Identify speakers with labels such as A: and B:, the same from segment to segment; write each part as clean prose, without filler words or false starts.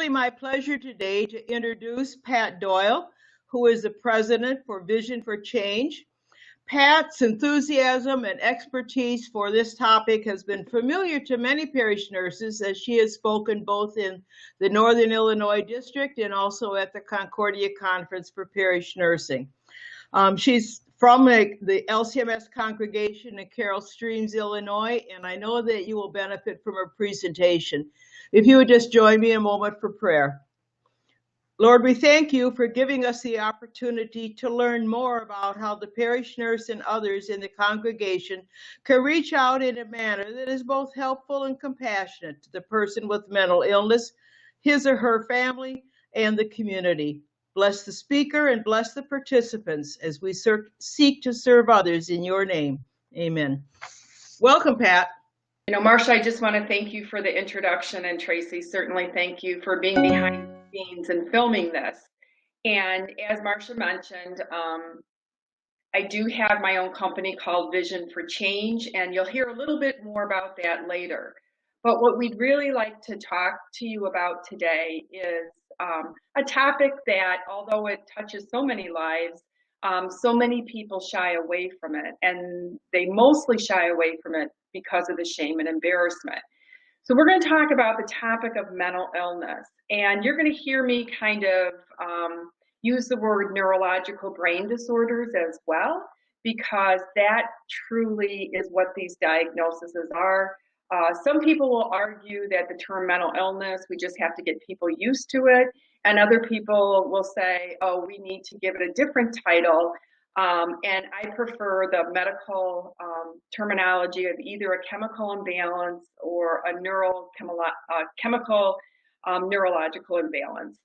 A: really my pleasure today to introduce Pat Doyle, who is the president for Vision for Change. Pat's enthusiasm and expertise for this topic has been familiar to many parish nurses, as she has spoken both in the Northern Illinois District and also at the Concordia Conference for Parish Nursing. She's from the LCMS congregation in Carroll Streams, Illinois, and I know that you will benefit from her presentation. If you would just join me a moment for prayer. Lord, we thank you for giving us the opportunity to learn more about how the parish nurse and others in the congregation can reach out in a manner that is both helpful and compassionate to the person with mental illness, his or her family, and the community. Bless the speaker and bless the participants as we seek to serve others in your name. Amen. Welcome, Pat.
B: Marcia, I just want to thank you for the introduction, and Tracy, certainly thank you for being behind the scenes and filming this. And as Marcia mentioned, I do have my own company called Vision for Change, and you'll hear a little bit more about that later. But what we'd really like to talk to you about today is a topic that, although it touches so many lives, so many people shy away from it, and they mostly shy away from it because of the shame and embarrassment. So we're going to talk about the topic of mental illness, and you're going to hear me kind of use the word neurological brain disorders as well, because that truly is what these diagnoses are. Some people will argue that the term mental illness, we just have to get people used to it. And other people will say, oh, we need to give it a different title. And I prefer the medical terminology of either a chemical imbalance or a chemical neurological imbalance.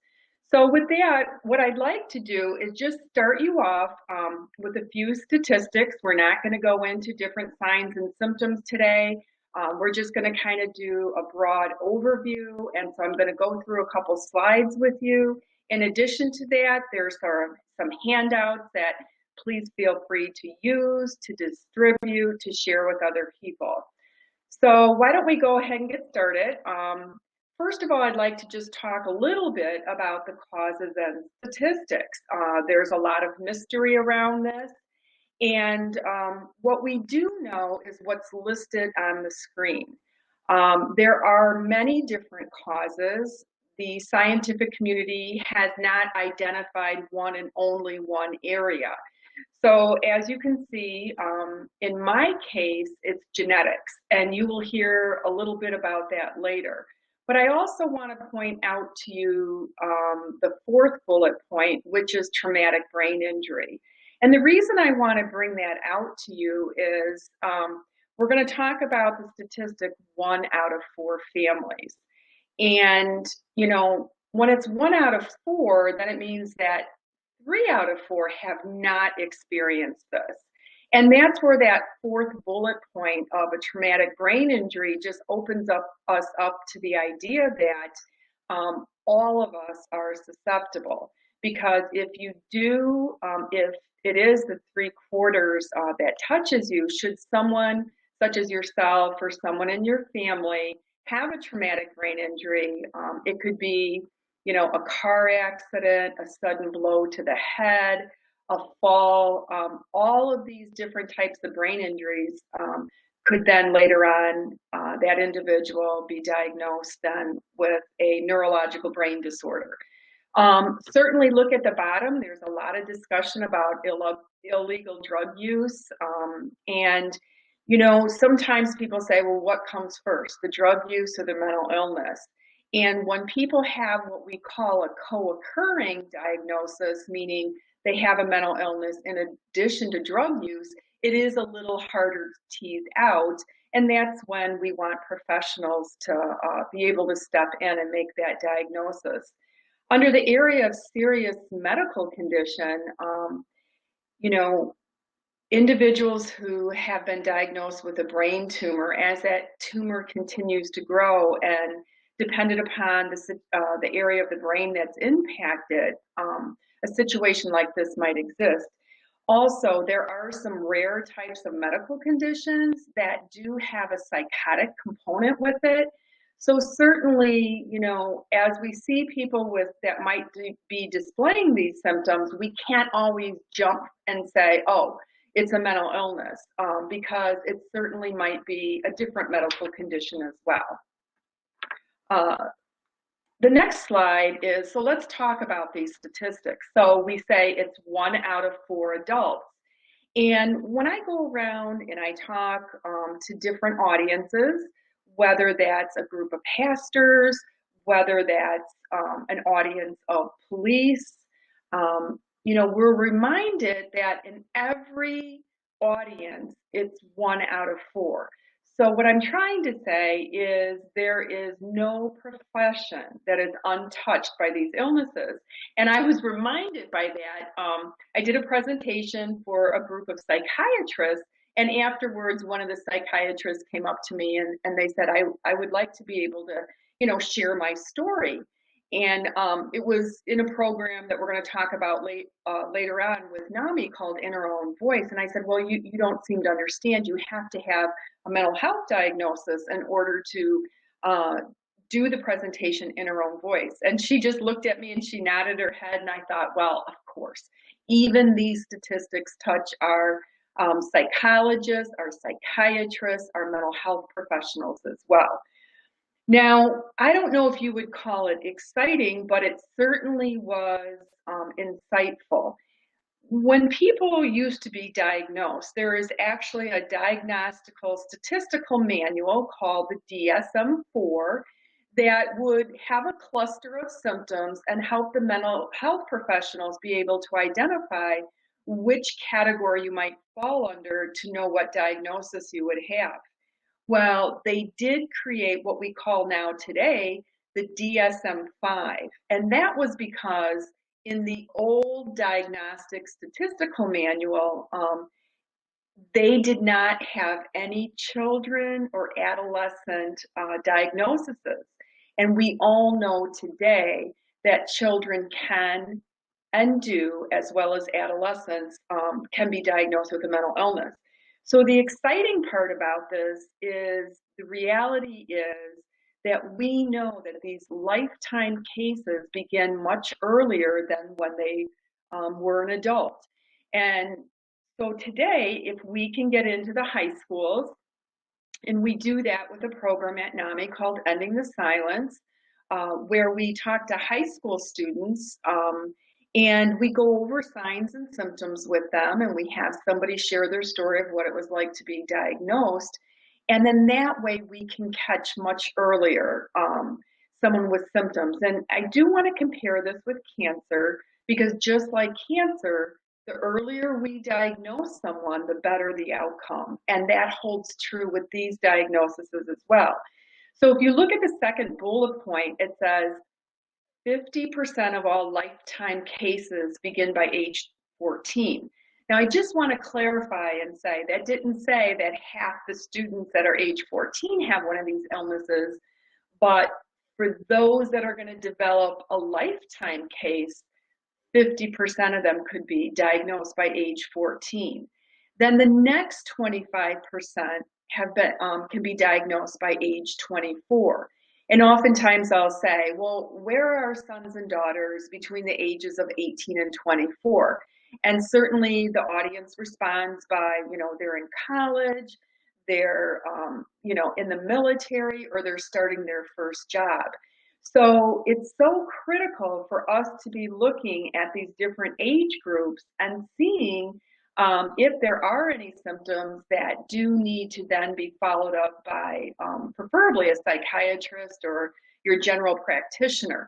B: So with that, what I'd like to do is just start you off with a few statistics. We're not going to go into different signs and symptoms today. We're just going to kind of do a broad overview, and so I'm going to go through a couple slides with you. In addition to that, there's some handouts that please feel free to use, to distribute, to share with other people. So why don't we go ahead and get started? First of all, I'd like to just talk a little bit about the causes and statistics. There's a lot of mystery around this. And what we do know is what's listed on the screen. There are many different causes. The scientific community has not identified one and only one area. So as you can see, in my case, it's genetics, and you will hear a little bit about that later. But I also want to point out to you the fourth bullet point, which is traumatic brain injury. And the reason I want to bring that out to you is we're going to talk about the statistic 1 out of 4 families. And, when it's 1 out of 4, then it means that 3 out of 4 have not experienced this. And that's where that fourth bullet point of a traumatic brain injury just opens us up to the idea that all of us are susceptible. Because if you do, if it is the 3/4 that touches you, should someone such as yourself or someone in your family have a traumatic brain injury, it could be, a car accident, a sudden blow to the head, a fall, all of these different types of brain injuries could then later on, that individual be diagnosed then with a neurological brain disorder. Certainly look at the bottom. There's a lot of discussion about illegal drug use. And, sometimes people say, well, what comes first, the drug use or the mental illness? And when people have what we call a co-occurring diagnosis, meaning they have a mental illness in addition to drug use, it is a little harder to tease out. And that's when we want professionals to be able to step in and make that diagnosis. Under the area of serious medical condition, individuals who have been diagnosed with a brain tumor, as that tumor continues to grow and dependent upon the area of the brain that's impacted, a situation like this might exist. Also, there are some rare types of medical conditions that do have a psychotic component with it. So certainly, as we see people that might be displaying these symptoms, we can't always jump and say, oh, it's a mental illness, because it certainly might be a different medical condition as well. The next slide is, so let's talk about these statistics. So we say it's 1 out of 4 adults. And when I go around and I talk to different audiences, whether that's a group of pastors, whether that's an audience of police, we're reminded that in every audience, it's 1 out of 4. So what I'm trying to say is there is no profession that is untouched by these illnesses. And I was reminded by that. I did a presentation for a group of psychiatrists, and afterwards one of the psychiatrists came up to me and they said, I would like to be able to, share my story. And it was in a program that we're going to talk about later on with Nami called In Her Own Voice. And I said, well, you don't seem to understand. You have to have a mental health diagnosis in order to do the presentation in her own voice. And she just looked at me and she nodded her head. And I thought, well, of course, even these statistics touch our psychologists, our psychiatrists, our mental health professionals as well. Now, I don't know if you would call it exciting, but it certainly was insightful. When people used to be diagnosed, there is actually a diagnostical statistical manual called the DSM-4 that would have a cluster of symptoms and help the mental health professionals be able to identify which category you might fall under to know what diagnosis you would have. Well, they did create what we call now today the DSM-5, and that was because in the old diagnostic statistical manual, they did not have any children or adolescent diagnoses. And we all know today that children can and do, as well as adolescents, can be diagnosed with a mental illness. So the exciting part about this is the reality is that we know that these lifetime cases begin much earlier than when they were an adult. And so today, if we can get into the high schools, and we do that with a program at Nami called Ending the Silence, where we talk to high school students and we go over signs and symptoms with them, and we have somebody share their story of what it was like to be diagnosed. And then that way we can catch much earlier someone with symptoms. And I do want to compare this with cancer, because just like cancer, the earlier we diagnose someone, the better the outcome. And that holds true with these diagnoses as well. So if you look at the second bullet point, it says 50% of all lifetime cases begin by age 14. Now, I just want to clarify and say that didn't say that half the students that are age 14 have one of these illnesses, but for those that are going to develop a lifetime case, 50% of them could be diagnosed by age 14. Then the next 25% have been can be diagnosed by age 24. And oftentimes I'll say, well, where are our sons and daughters between the ages of 18 and 24? And certainly the audience responds by, they're in college, they're, in the military, or they're starting their first job. So it's so critical for us to be looking at these different age groups and seeing if there are any symptoms that do need to then be followed up by preferably a psychiatrist or your general practitioner.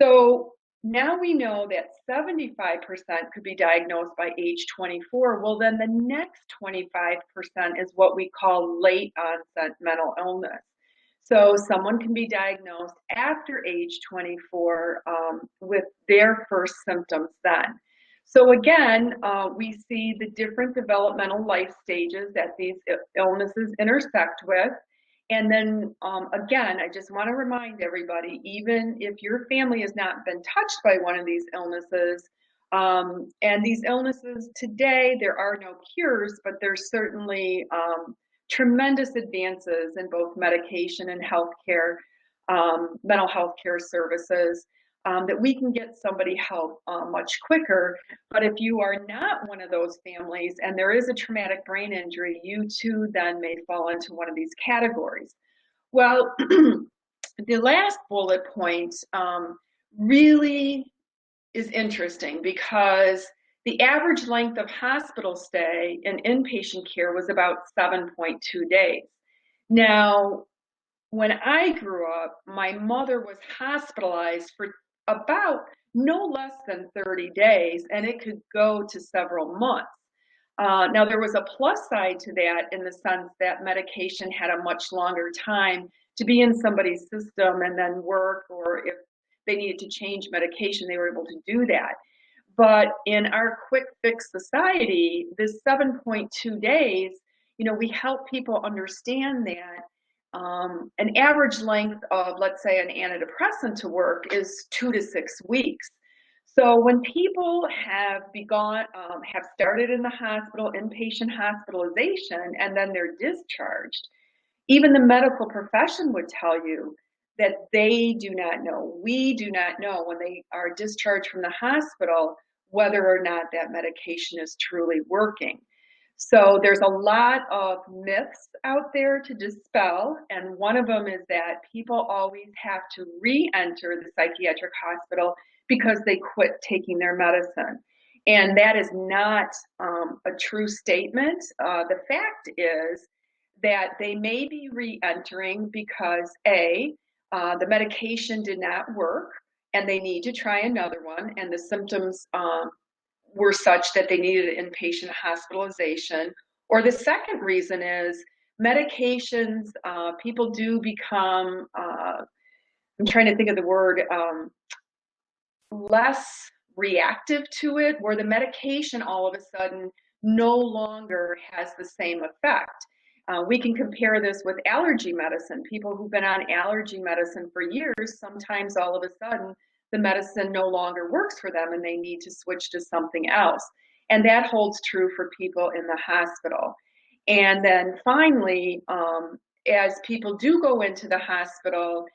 B: So now we know that 75% could be diagnosed by age 24. Well, then the next 25% is what we call late onset mental illness. So someone can be diagnosed after age 24 with their first symptoms then. So again, we see the different developmental life stages that these illnesses intersect with. And then again, I just want to remind everybody, even if your family has not been touched by one of these illnesses, and these illnesses today, there are no cures, but there's certainly tremendous advances in both medication and healthcare mental health care services, that we can get somebody help much quicker. But if you are not one of those families and there is a traumatic brain injury, you too then may fall into one of these categories. Well, the last bullet point really is interesting because the average length of hospital stay in inpatient care was about 7.2 days. Now, when I grew up, my mother was hospitalized for about no less than 30 days, and it could go to several months. Now, there was a plus side to that in the sense that medication had a much longer time to be in somebody's system and then work, or if they needed to change medication, they were able to do that. But in our quick fix society, this 7.2 days, we help people understand that an average length of, let's say, an antidepressant to work is 2 to 6 weeks. So when people have started in the hospital, inpatient hospitalization, and then they're discharged, even the medical profession would tell you that they do not know. We do not know when they are discharged from the hospital whether or not that medication is truly working. So there's a lot of myths out there to dispel, and one of them is that people always have to re-enter the psychiatric hospital because they quit taking their medicine. And that is not a true statement. The fact is that they may be re-entering because the medication did not work and they need to try another one, and the symptoms were such that they needed inpatient hospitalization. Or the second reason is medications, people do become, I'm trying to think of the word, less reactive to it, where the medication all of a sudden no longer has the same effect. We can compare this with allergy medicine. People who've been on allergy medicine for years, sometimes all of a sudden the medicine no longer works for them and they need to switch to something else. And that holds true for people in the hospital. And then finally, as people do go into the hospital,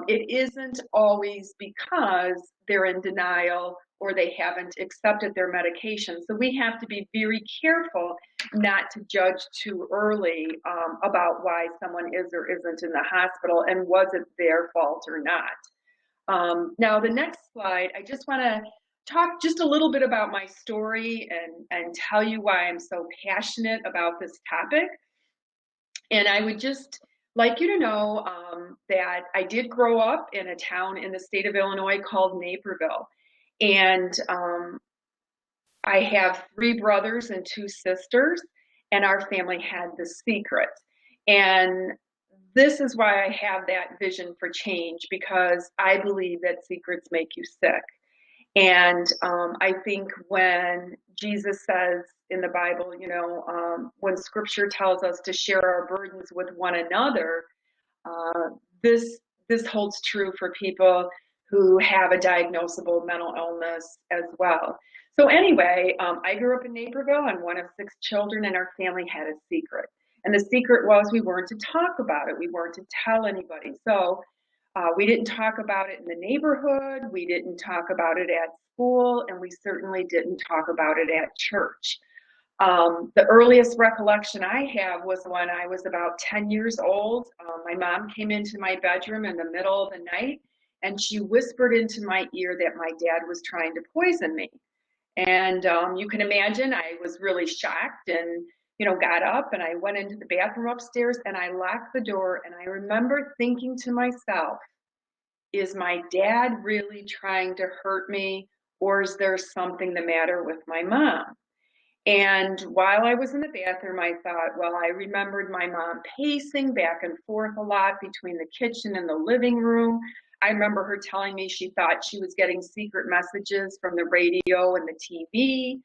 B: it isn't always because they're in denial or they haven't accepted their medication. So we have to be very careful not to judge too early about why someone is or isn't in the hospital and was it their fault or not. Now, the next slide, I just want to talk just a little bit about my story and tell you why I'm so passionate about this topic. And I would just like you to know that I did grow up in a town in the state of Illinois called Naperville. And I have 3 brothers and 2 sisters, and our family had the secret. And this is why I have that vision for change, because I believe that secrets make you sick. And I think when Jesus says in the Bible, when scripture tells us to share our burdens with one another, this holds true for people who have a diagnosable mental illness as well. So anyway, I grew up in Naperville. I'm one of 6 children, and our family had a secret. And the secret was we weren't to talk about it. We weren't to tell anybody. So we didn't talk about it in the neighborhood. We didn't talk about it at school, and we certainly didn't talk about it at church. The earliest recollection I have was when I was about 10 years old. My mom came into my bedroom in the middle of the night, and she whispered into my ear that my dad was trying to poison me. And you can imagine I was really shocked and, got up and I went into the bathroom upstairs and I locked the door. And I remember thinking to myself, is my dad really trying to hurt me, or is there something the matter with my mom? And while I was in the bathroom, I thought, well, I remembered my mom pacing back and forth a lot between the kitchen and the living room. I remember her telling me she thought she was getting secret messages from the radio and the TV.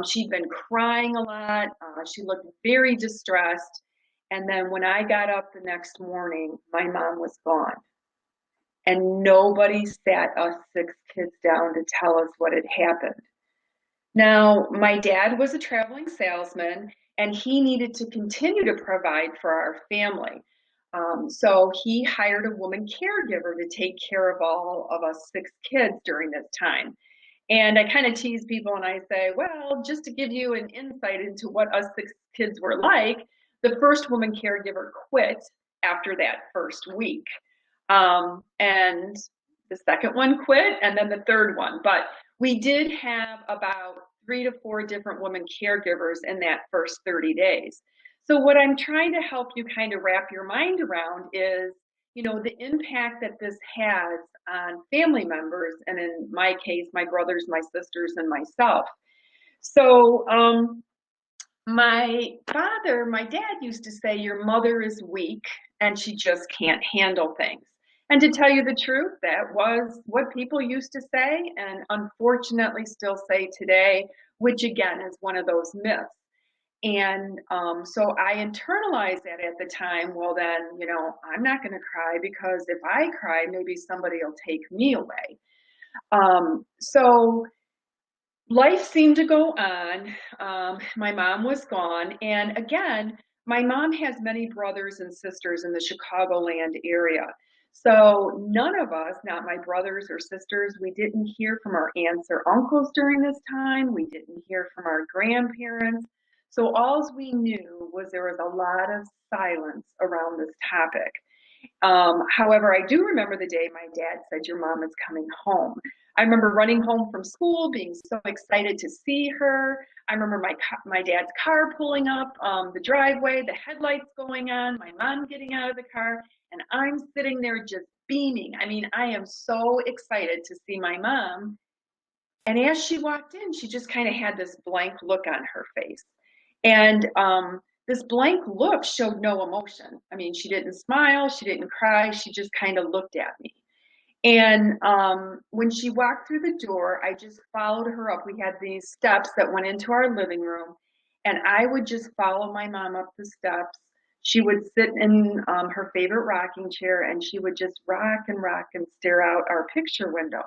B: She'd been crying a lot. She looked very distressed. And then when I got up the next morning, my mom was gone. And nobody sat us 6 kids down to tell us what had happened. Now, my dad was a traveling salesman, and he needed to continue to provide for our family. So he hired a woman caregiver to take care of all of us 6 kids during this time. And I kind of tease people and I say, well, just to give you an insight into what us 6 kids were like, the first woman caregiver quit after that first week. And the second one quit, and then the third one. But we did have about 3 to 4 different women caregivers in that first 30 days. So what I'm trying to help you kind of wrap your mind around is, the impact that this has on family members, and in my case, my brothers, my sisters, and myself. So my dad used to say, your mother is weak and she just can't handle things. And to tell you the truth, that was what people used to say, and unfortunately still say today, which again is one of those myths. And so I internalized that at the time. Well, then, I'm not going to cry, because if I cry, maybe somebody will take me away. So life seemed to go on. My mom was gone. And again, my mom has many brothers and sisters in the Chicagoland area. So none of us, not my brothers or sisters, we didn't hear from our aunts or uncles during this time. We didn't hear from our grandparents. So all we knew was there was a lot of silence around this topic. However, I do remember the day my dad said, your mom is coming home. I remember running home from school, being so excited to see her. I remember my dad's car pulling up the driveway, the headlights going on, my mom getting out of the car, and I'm sitting there just beaming. I mean, I am so excited to see my mom. And as she walked in, she just kind of had this blank look on her face. And this blank look showed no emotion. I mean, she didn't smile, she didn't cry, she just kind of looked at me. And when she walked through the door, I just followed her up. We had these steps that went into our living room, and I would just follow my mom up the steps. She would sit in her favorite rocking chair, and she would just rock and stare out our picture window.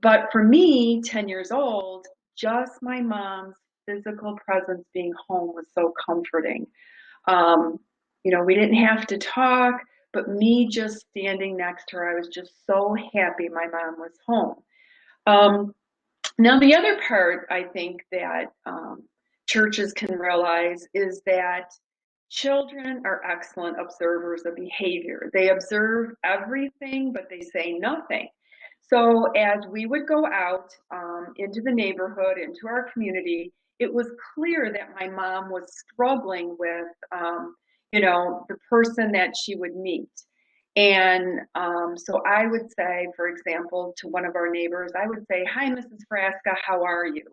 B: But for me, 10 years old, just my mom's physical presence being home was so comforting. We didn't have to talk, but me just standing next to her, I was just so happy my mom was home. Now, the other part I think that churches can realize is that children are excellent observers of behavior. They observe everything, but they say nothing. So as we would go out into the neighborhood, into our community, it was clear that my mom was struggling with, the person that she would meet. And so I would say, for example, to one of our neighbors, I would say, hi, Mrs. Frasca, how are you?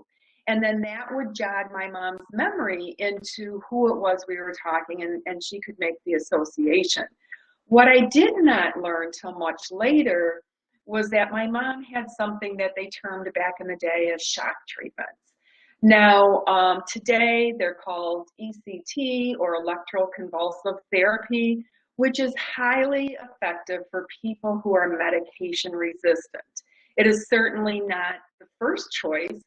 B: And then that would jog my mom's memory into who it was we were talking, and she could make the association. What I did not learn till much later was that my mom had something that they termed back in the day as shock treatments. Now, today they're called ECT, or electroconvulsive therapy, which is highly effective for people who are medication resistant. It is certainly not the first choice,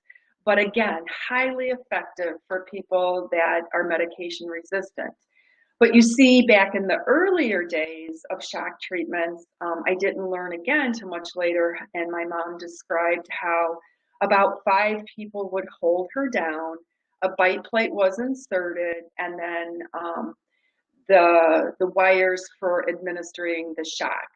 B: but again, highly effective for people that are medication resistant. But you see, back in the earlier days of shock treatments, I didn't learn again till much later, and my mom described how about 5 people would hold her down, a bite plate was inserted, and then the wires for administering the shock.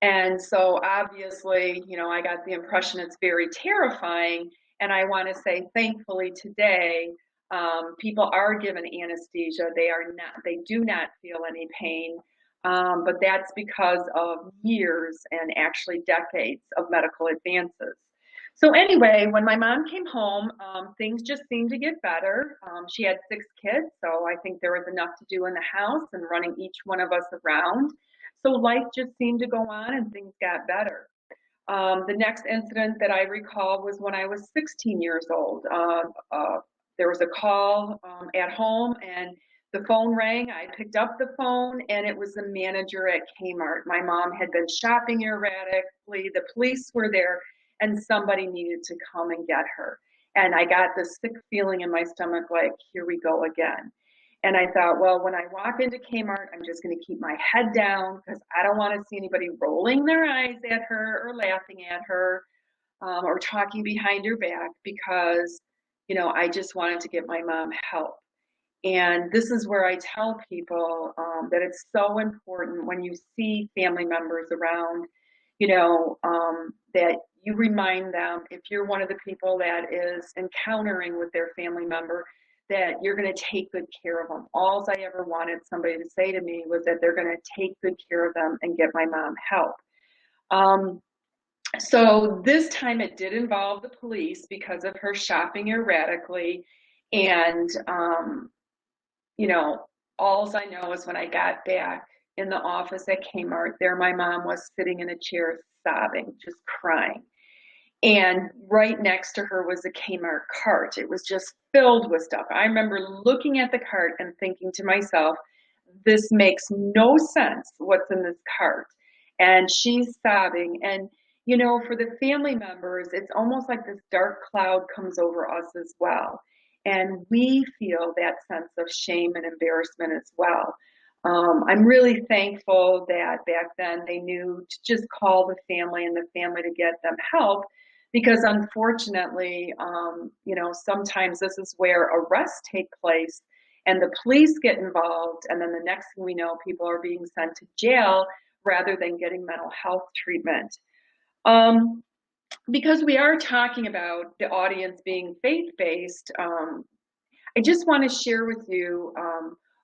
B: And so obviously, I got the impression it's very terrifying. And I want to say, thankfully today, people are given anesthesia. They do not feel any pain. But that's because of years and actually decades of medical advances. So anyway, when my mom came home, things just seemed to get better. She had 6 kids, so I think there was enough to do in the house and running each one of us around. So life just seemed to go on and things got better. The next incident that I recall was when I was 16 years old. There was a call at home and the phone rang. I picked up the phone and it was the manager at Kmart. My mom had been shopping erratically. The police were there and somebody needed to come and get her. And I got this sick feeling in my stomach like, here we go again. And I thought, well, when I walk into Kmart, I'm just going to keep my head down because I don't want to see anybody rolling their eyes at her or laughing at her, or talking behind her back, because, I just wanted to get my mom help. And this is where I tell people that it's so important when you see family members around, that you remind them, if you're one of the people that is encountering with their family member, that you're going to take good care of them. All I ever wanted somebody to say to me was that they're going to take good care of them and get my mom help. So this time it did involve the police because of her shopping erratically. And, all I know is when I got back in the office at Kmart, there my mom was sitting in a chair sobbing, just crying. And right next to her was a Kmart cart. It was just filled with stuff. I remember looking at the cart and thinking to myself, this makes no sense what's in this cart. And she's sobbing. And, for the family members, it's almost like this dark cloud comes over us as well. And we feel that sense of shame and embarrassment as well. I'm really thankful that back then they knew to just call the family and the family to get them help, because unfortunately, sometimes this is where arrests take place and the police get involved, and then the next thing we know, people are being sent to jail rather than getting mental health treatment. Because we are talking about the audience being faith-based, I just want to share with you,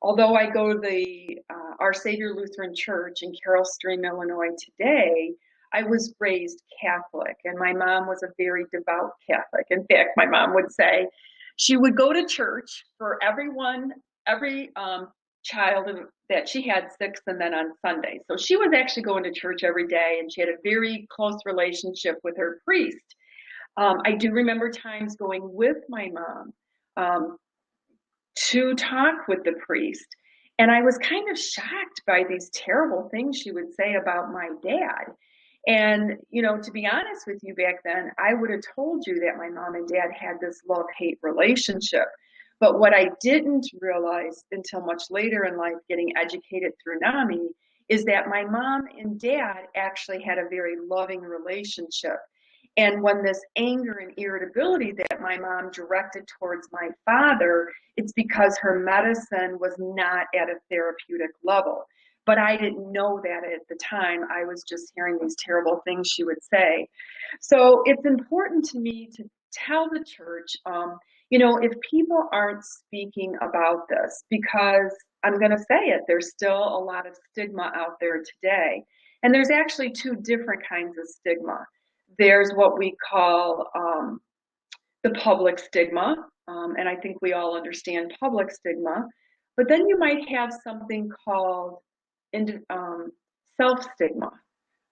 B: although I go to the Our Savior Lutheran Church in Carroll Stream, Illinois today, I was raised Catholic, and my mom was a very devout Catholic. In fact, my mom would say she would go to church for every child that she had, 6, and then on Sunday. So she was actually going to church every day, and she had a very close relationship with her priest. I do remember times going with my mom to talk with the priest, and I was kind of shocked by these terrible things she would say about my dad. And, to be honest with you, back then, I would have told you that my mom and dad had this love-hate relationship. But what I didn't realize until much later in life, getting educated through Nami, is that my mom and dad actually had a very loving relationship. And when this anger and irritability that my mom directed towards my father, it's because her medicine was not at a therapeutic level. But I didn't know that at the time. I was just hearing these terrible things she would say. So it's important to me to tell the church, if people aren't speaking about this, because I'm going to say it, there's still a lot of stigma out there today. And there's actually 2 different kinds of stigma. There's what we call the public stigma, and I think we all understand public stigma. But then you might have something called self-stigma.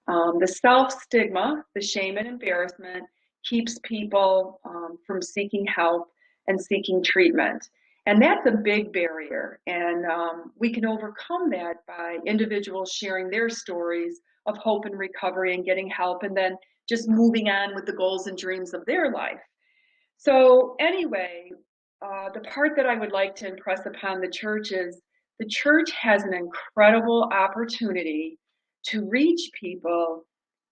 B: The self-stigma, the shame and embarrassment, keeps people from seeking help and seeking treatment. And that's a big barrier. And we can overcome that by individuals sharing their stories of hope and recovery and getting help, and then just moving on with the goals and dreams of their life. So anyway, the part that I would like to impress upon the church is the church has an incredible opportunity to reach people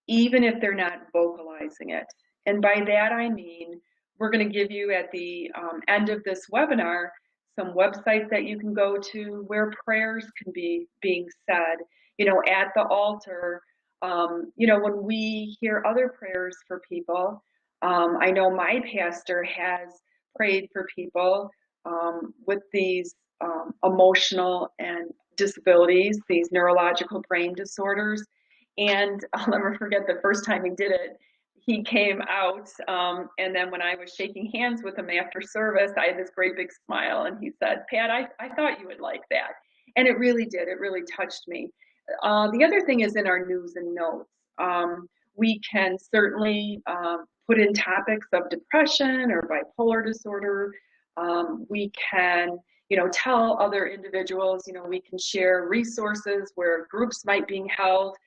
B: even if they're not vocalizing it. And by that I mean, we're going to give you at the end of this webinar some websites that you can go to where prayers can be being said, at the altar. When we hear other prayers for people, I know my pastor has prayed for people with these emotional and disabilities, these neurological brain disorders. And I'll never forget the first time he did it. He came out, and then when I was shaking hands with him after service, I had this great big smile, and he said, "Pat, I thought you would like that." And it really did. It really touched me. The other thing is in our news and notes. We can certainly put in topics of depression or bipolar disorder. We can, tell other individuals, we can share resources where groups might be held.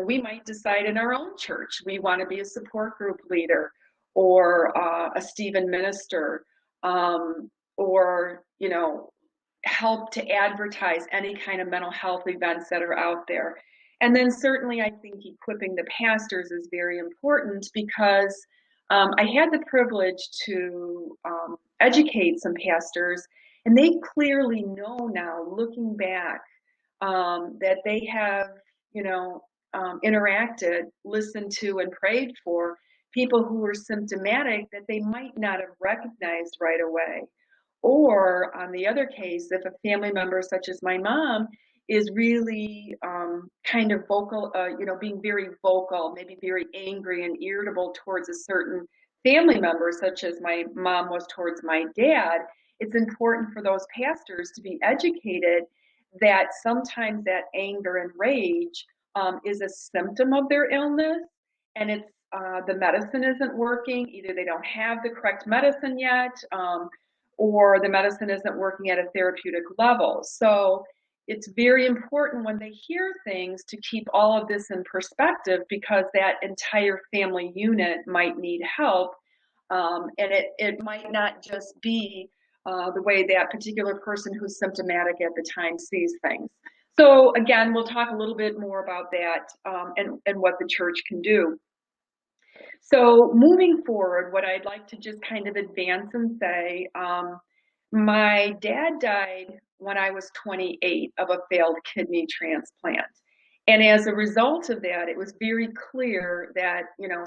B: We might decide in our own church we want to be a support group leader or a Stephen minister, or, help to advertise any kind of mental health events that are out there. And then certainly I think equipping the pastors is very important because I had the privilege to educate some pastors, and they clearly know now, looking back, that they have, interacted, listened to, and prayed for people who were symptomatic that they might not have recognized right away. Or on the other case, if a family member such as my mom is really kind of vocal, being very vocal, maybe very angry and irritable towards a certain family member, such as my mom was towards my dad, it's important for those pastors to be educated that sometimes that anger and rage is a symptom of their illness, and it's the medicine isn't working. Either they don't have the correct medicine yet, or the medicine isn't working at a therapeutic level. So it's very important when they hear things to keep all of this in perspective, because that entire family unit might need help. And it might not just be the way that particular person who's symptomatic at the time sees things. So again, we'll talk a little bit more about that and what the church can do. So moving forward, what I'd like to just kind of advance and say, my dad died when I was 28 of a failed kidney transplant. And as a result of that, it was very clear that,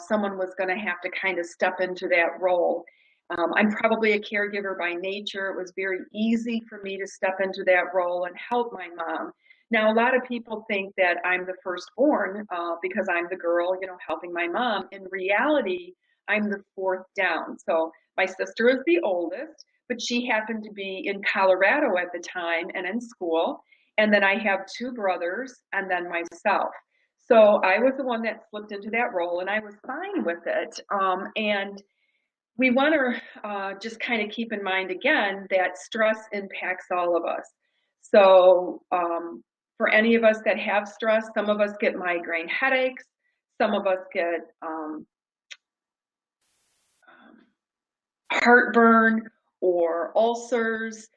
B: someone was going to have to kind of step into that role. I'm probably a caregiver by nature. It was very easy for me to step into that role and help my mom. Now, a lot of people think that I'm the firstborn because I'm the girl, helping my mom. In reality, I'm the fourth down. So my sister is the oldest, but she happened to be in Colorado at the time and in school. And then I have two brothers and then myself. So I was the one that slipped into that role, and I was fine with it. And we want to just kind of keep in mind again that stress impacts all of us. So for any of us that have stress, some of us get migraine headaches, some of us get heartburn or ulcers,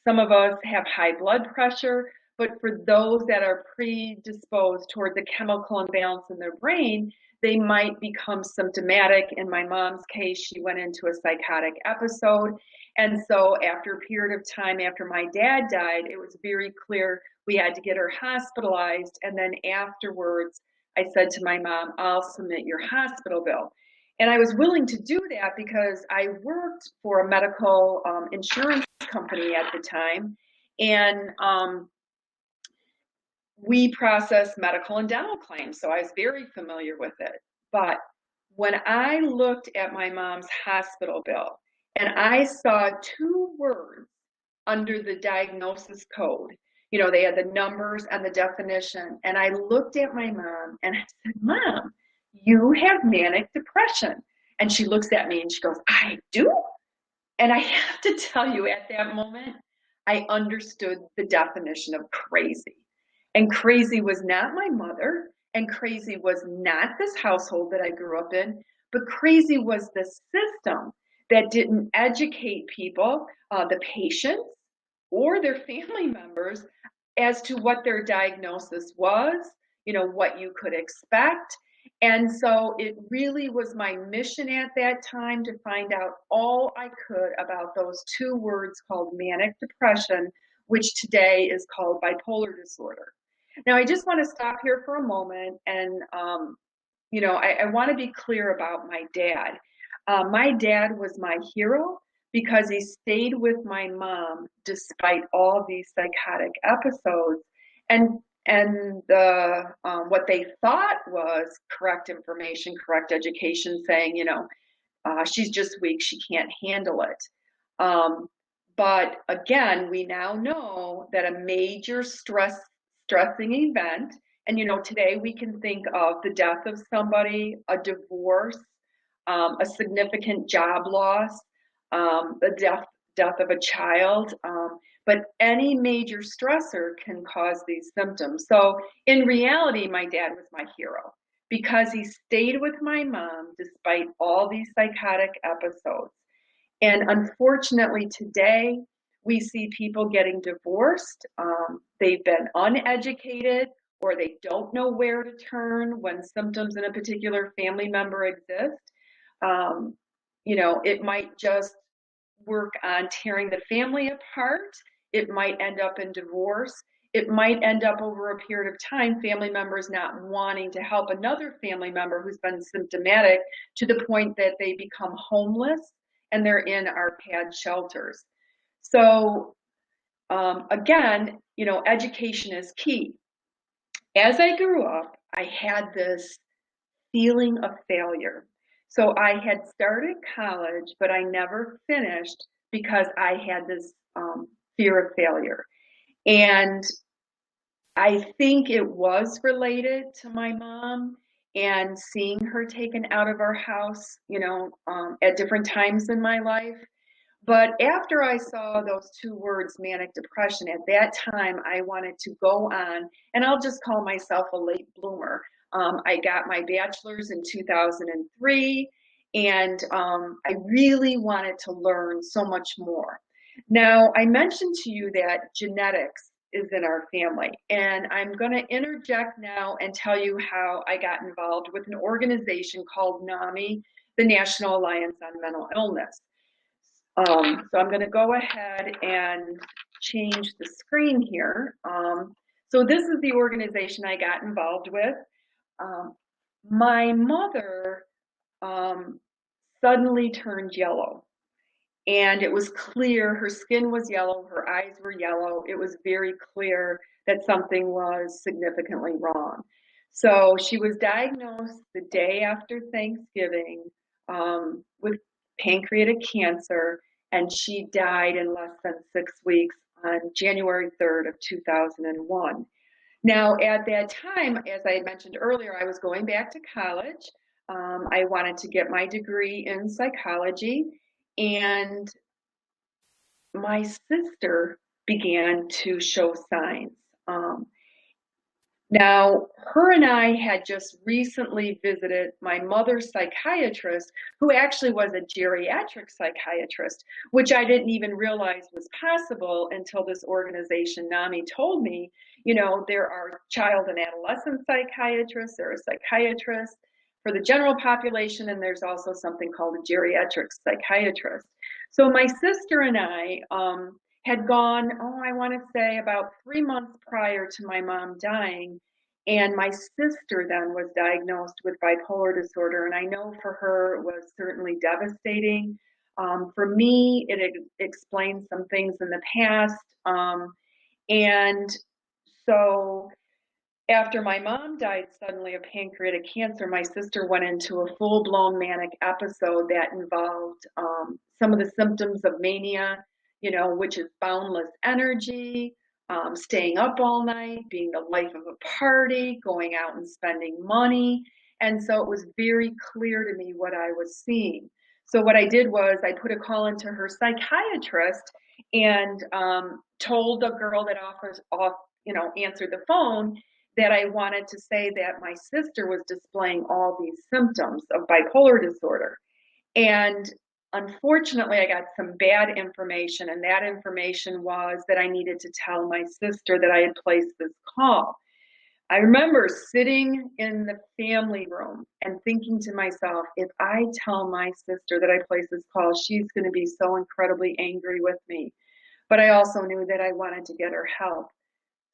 B: some of us have high blood pressure. But for those that are predisposed towards a chemical imbalance in their brain, they might become symptomatic. In my mom's case, she went into a psychotic episode. And so after a period of time after my dad died, it was very clear we had to get her hospitalized. And then afterwards, I said to my mom, I'll submit your hospital bill. And I was willing to do that because I worked for a medical insurance company at the time. And we process medical and dental claims, so I was very familiar with it. But when I looked at my mom's hospital bill and I saw two words under the diagnosis code, they had the numbers and the definition, and I looked at my mom and I said, Mom, you have manic depression. And she looks at me and she goes, I do? And I have to tell you, at that moment, I understood the definition of crazy. And crazy was not my mother, and crazy was not this household that I grew up in, but crazy was the system that didn't educate people, the patients or their family members, as to what their diagnosis was, what you could expect. And so it really was my mission at that time to find out all I could about those two words called manic depression, which today is called bipolar disorder. Now, I just want to stop here for a moment, and I want to be clear about my dad. My dad was my hero because he stayed with my mom despite all these psychotic episodes, and the what they thought was correct information, correct education, saying, she's just weak, she can't handle it. But again, we now know that a major stressing event, and today we can think of the death of somebody, a divorce, a significant job loss, the death of a child, but any major stressor can cause these symptoms. So in reality, my dad was my hero because he stayed with my mom despite all these psychotic episodes. And unfortunately today, We see people getting divorced. They've been uneducated, or they don't know where to turn when symptoms in a particular family member exist. It might just work on tearing the family apart. It might end up in divorce. It might end up over a period of time, family members not wanting to help another family member who's been symptomatic to the point that they become homeless and they're in our PAD shelters. So again, education is key. As I grew up, I had this feeling of failure. So I had started college, but I never finished because I had this fear of failure. And I think it was related to my mom and seeing her taken out of our house, at different times in my life. But after I saw those two words, manic depression, at that time, I wanted to go on, and I'll just call myself a late bloomer. I got my bachelor's in 2003, and I really wanted to learn so much more. Now, I mentioned to you that genetics is in our family, and I'm going to interject now and tell you how I got involved with an organization called Nami, the National Alliance on Mental Illness. So I'm going to go ahead and change the screen here. So this is the organization I got involved with. My mother suddenly turned yellow, and it was clear her skin was yellow, her eyes were yellow. It was very clear that something was significantly wrong. So she was diagnosed the day after Thanksgiving with pancreatic cancer, and she died in less than 6 weeks on January 3rd of 2001. Now, at that time, as I had mentioned earlier, I was going back to college. I wanted to get my degree in psychology, and my sister began to show signs. Now, her and I had just recently visited my mother's psychiatrist, who actually was a geriatric psychiatrist, which I didn't even realize was possible until this organization, Nami, told me, there are child and adolescent psychiatrists, there are psychiatrists for the general population, and there's also something called a geriatric psychiatrist. So my sister and I had gone, I want to say about 3 months prior to my mom dying. And my sister then was diagnosed with bipolar disorder. And I know for her it was certainly devastating. For me, it explained some things in the past. And so after my mom died suddenly of pancreatic cancer, my sister went into a full-blown manic episode that involved some of the symptoms of mania, which is boundless energy, staying up all night, being the life of a party, going out and spending money. And so it was very clear to me what I was seeing. So what I did was I put a call into her psychiatrist and told the girl that answered the phone that I wanted to say that my sister was displaying all these symptoms of bipolar disorder. And unfortunately, I got some bad information, and that information was that I needed to tell my sister that I had placed this call. I remember sitting in the family room and thinking to myself, if I tell my sister that I placed this call, she's going to be so incredibly angry with me. But I also knew that I wanted to get her help.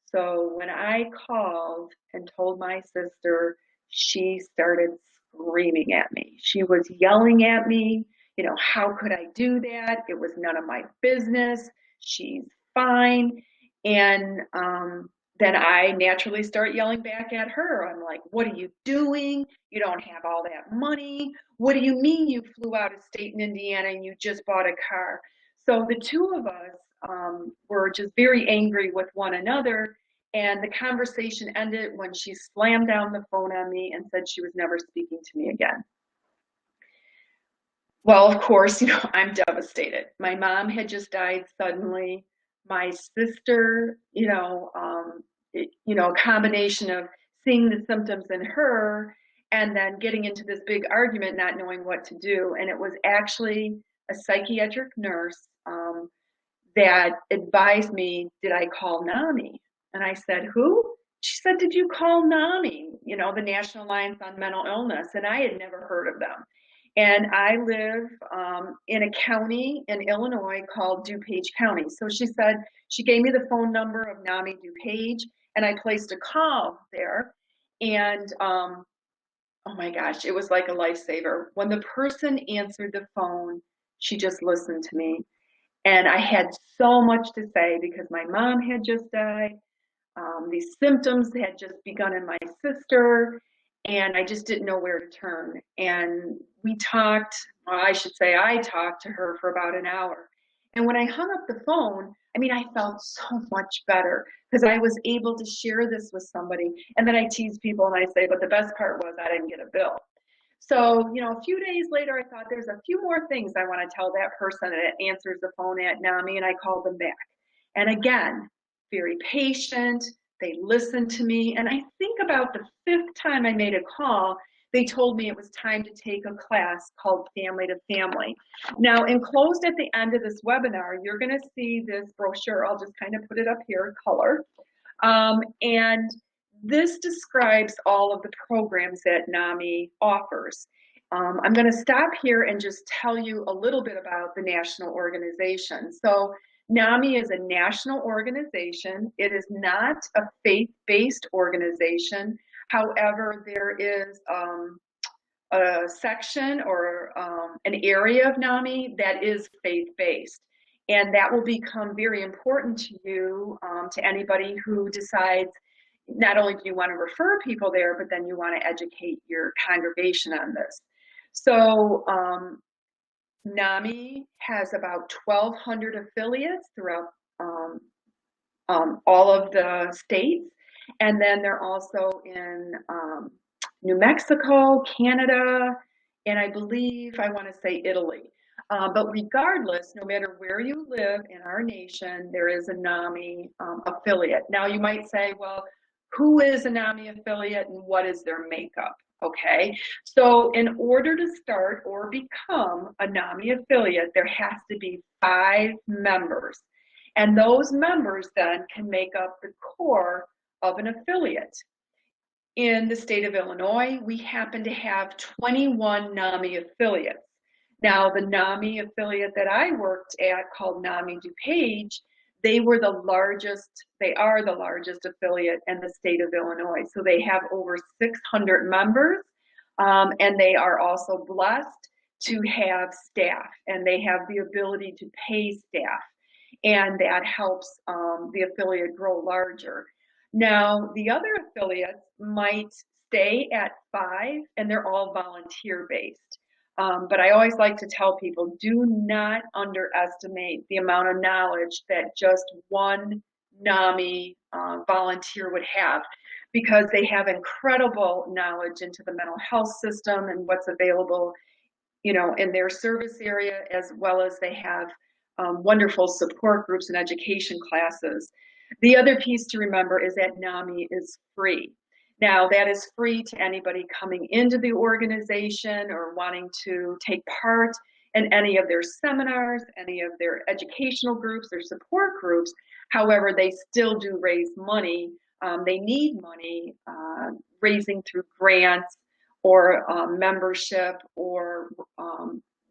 B: So when I called and told my sister, she started screaming at me. She was yelling at me. How could I do that? It was none of my business. She's fine. And then I naturally start yelling back at her. I'm like, what are you doing? You don't have all that money. What do you mean you flew out of state in Indiana and you just bought a car? So the two of us were just very angry with one another. And the conversation ended when she slammed down the phone on me and said she was never speaking to me again. Well, of course, I'm devastated. My mom had just died suddenly. My sister, a combination of seeing the symptoms in her and then getting into this big argument, not knowing what to do. And it was actually a psychiatric nurse that advised me, did I call Nami? And I said, who? She said, did you call Nami, the National Alliance on Mental Illness? And I had never heard of them. And I live in a county in Illinois called DuPage County. So she said, she gave me the phone number of Nami DuPage, and I placed a call there. And oh my gosh, it was like a lifesaver. When the person answered the phone, she just listened to me. And I had so much to say because my mom had just died. These symptoms had just begun in my sister, and I just didn't know where to turn. And we talked, well, I should say I talked to her for about an hour. And when I hung up the phone, I felt so much better because I was able to share this with somebody. And then I tease people and I say, but the best part was I didn't get a bill. So, a few days later, I thought there's a few more things I want to tell that person that answers the phone at Nami, and I called them back. And again, very patient, they listened to me, and I think about the 5th time I made a call, they told me it was time to take a class called Family to Family. Now, enclosed at the end of this webinar, you're going to see this brochure. I'll just kind of put it up here, color. And this describes all of the programs that NAMI offers. I'm going to stop here and just tell you a little bit about the national organization. So NAMI is a national organization. It is not a faith-based organization. However, there is a section or an area of NAMI that is faith-based. And that will become very important to you, to anybody who decides not only do you want to refer people there, but then you want to educate your congregation on this. So NAMI has about 1,200 affiliates throughout all of the states. And then they're also in New Mexico, Canada, and I believe, I want to say Italy. But regardless, no matter where you live in our nation, there is a NAMI affiliate. Now you might say, well, who is a NAMI affiliate and what is their makeup? Okay, so in order to start or become a NAMI affiliate, there has to be 5 members. And those members then can make up the core of an affiliate. In the state of Illinois, we happen to have 21 NAMI affiliates. Now, the NAMI affiliate that I worked at called Nami DuPage, they are the largest affiliate in the state of Illinois. So they have over 600 members, and they are also blessed to have staff, and they have the ability to pay staff, and that helps the affiliate grow larger. Now, the other affiliates might stay at 5, and they're all volunteer-based. But I always like to tell people, do not underestimate the amount of knowledge that just one NAMI volunteer would have, because they have incredible knowledge into the mental health system and what's available, in their service area, as well as they have wonderful support groups and education classes. The other piece to remember is that NAMI is free. Now, that is free to anybody coming into the organization or wanting to take part in any of their seminars, any of their educational groups or support groups. However, they still do raise money. They need money, raising through grants or membership or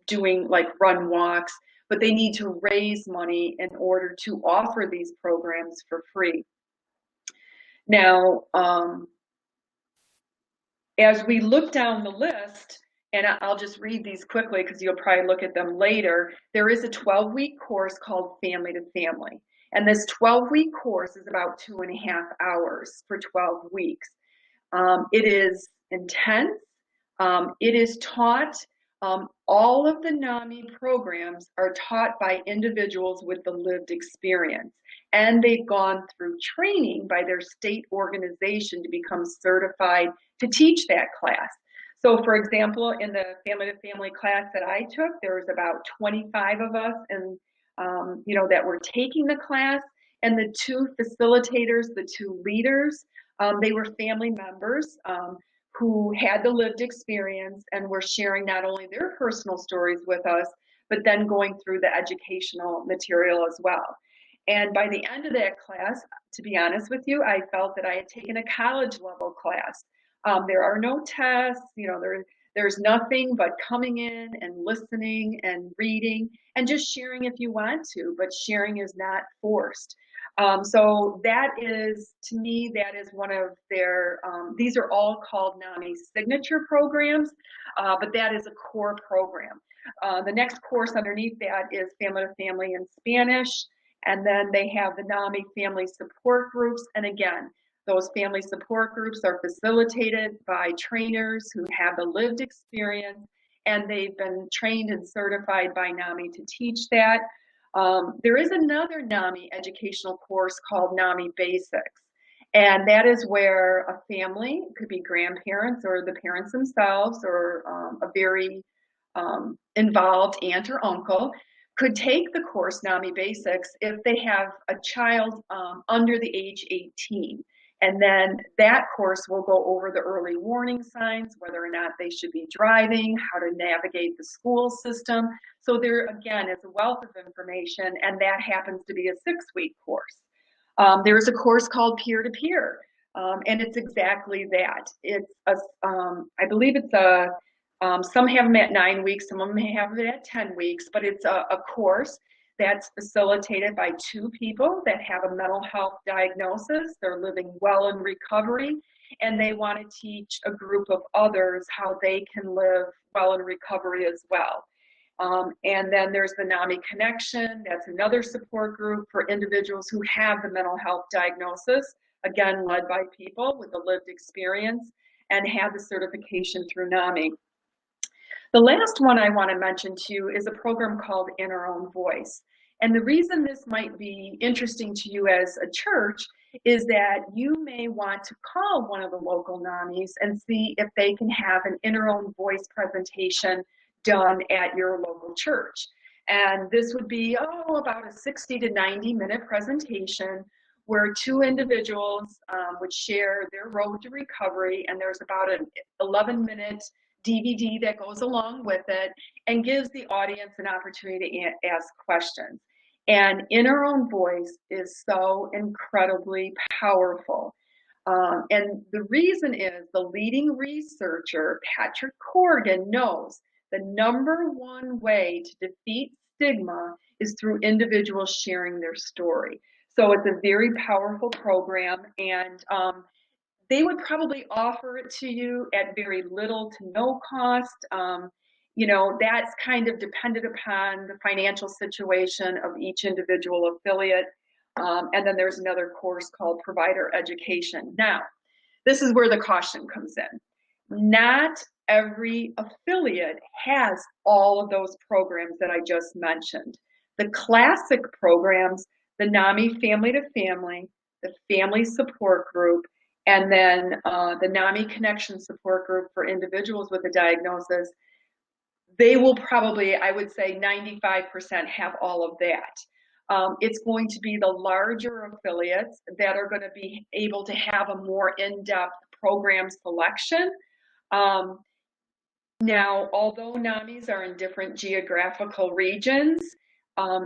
B: doing like run walks, but they need to raise money in order to offer these programs for free. Now, as we look down the list, and I'll just read these quickly because you'll probably look at them later, there is a 12-week course called Family to Family. And this 12-week course is about 2.5 hours for 12 weeks. It is intense. It is taught, all of the NAMI programs are taught by individuals with the lived experience. And they've gone through training by their state organization to become certified to teach that class. So for example, in the Family to Family class that I took, there was about 25 of us and that were taking the class, and the 2 facilitators, the 2 leaders, they were family members who had the lived experience and were sharing not only their personal stories with us, but then going through the educational material as well. And by the end of that class, to be honest with you, I felt that I had taken a college level class. There are no tests, there's nothing but coming in and listening and reading and just sharing if you want to, but sharing is not forced. So that is, to me, that is one of their, these are all called NAMI signature programs, but that is a core program. The next course underneath that is Family to Family in Spanish, and then they have the NAMI family support groups. And again, those family support groups are facilitated by trainers who have the lived experience, and they've been trained and certified by NAMI to teach that. There is another NAMI educational course called NAMI Basics, and that is where a family, it could be grandparents or the parents themselves or a very involved aunt or uncle, could take the course NAMI Basics if they have a child under the age 18. And then that course will go over the early warning signs, whether or not they should be driving, how to navigate the school system. So there, again, is a wealth of information, and that happens to be a 6-week course. There's a course called Peer to Peer, and it's exactly that. It's I believe it's some have them at 9 weeks, some of them have it at 10 weeks, but it's a course that's facilitated by 2 people that have a mental health diagnosis. They're living well in recovery, and they want to teach a group of others how they can live well in recovery as well. And then there's the NAMI Connection. That's another support group for individuals who have the mental health diagnosis, again, led by people with a lived experience and have the certification through NAMI. The last one I want to mention to you is a program called In Our Own Voice. And the reason this might be interesting to you as a church is that you may want to call one of the local NAMIs and see if they can have an In Our Own Voice presentation done at your local church. And this would be, about a 60 to 90 minute presentation where 2 individuals would share their road to recovery, and there's about an 11-minute DVD that goes along with it and gives the audience an opportunity to ask questions. And In Our Own Voice is so incredibly powerful. And the reason is the leading researcher, Patrick Corrigan, knows the #1 way to defeat stigma is through individuals sharing their story. So it's a very powerful program, and they would probably offer it to you at very little to no cost. That's kind of dependent upon the financial situation of each individual affiliate. And then there's another course called Provider Education. Now, this is where the caution comes in. Not every affiliate has all of those programs that I just mentioned. The classic programs, the NAMI Family to Family, the Family Support Group, and then the NAMI Connection Support Group for individuals with a diagnosis, they will probably, I would say 95% have all of that. It's going to be the larger affiliates that are going to be able to have a more in-depth program selection. Now, although NAMIs are in different geographical regions,